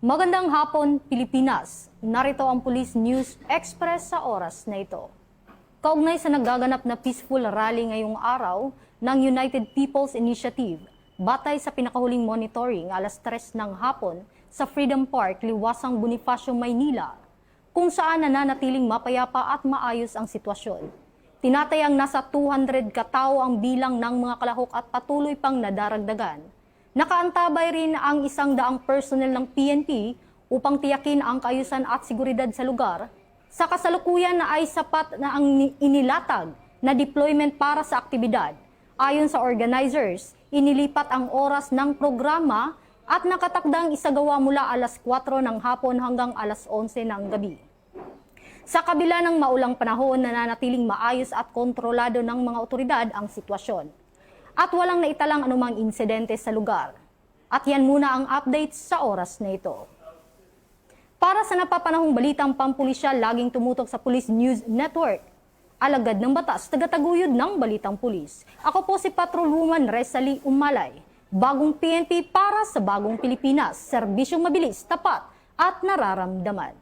Magandang hapon, Pilipinas. Narito ang Police News Express sa oras na ito. Kaugnay sa nagaganap na peaceful rally ngayong araw ng United People's Initiative, batay sa pinakahuling monitoring alas 3 ng hapon sa Freedom Park, Liwasang Bonifacio, Maynila, kung saan nananatiling mapayapa at maayos ang sitwasyon. Tinatayang nasa 200 katao ang bilang ng mga kalahok at patuloy pang nadaragdagan. Nakaantabay rin ang 100 personnel ng PNP upang tiyakin ang kaayusan at seguridad sa lugar. Sa kasalukuyan na ay sapat na ang inilatag na deployment para sa aktibidad. Ayon sa organizers, inilipat ang oras ng programa at nakatakdang isagawa mula alas 4 ng hapon hanggang alas 11 ng gabi. Sa kabila ng maulang panahon, nananatiling maayos at kontrolado ng mga otoridad ang sitwasyon. At walang naitalang anumang insidente sa lugar. At yan muna ang update sa oras na ito. Para sa napapanahong balitang pampulisya, laging tumutok sa Police News Network. Alagad ng batas, tagataguyod ng balitang pulis. Ako po si Patrolwoman Resalie Umalay. Bagong PNP para sa bagong Pilipinas. Serbisyong mabilis, tapat at nararamdaman.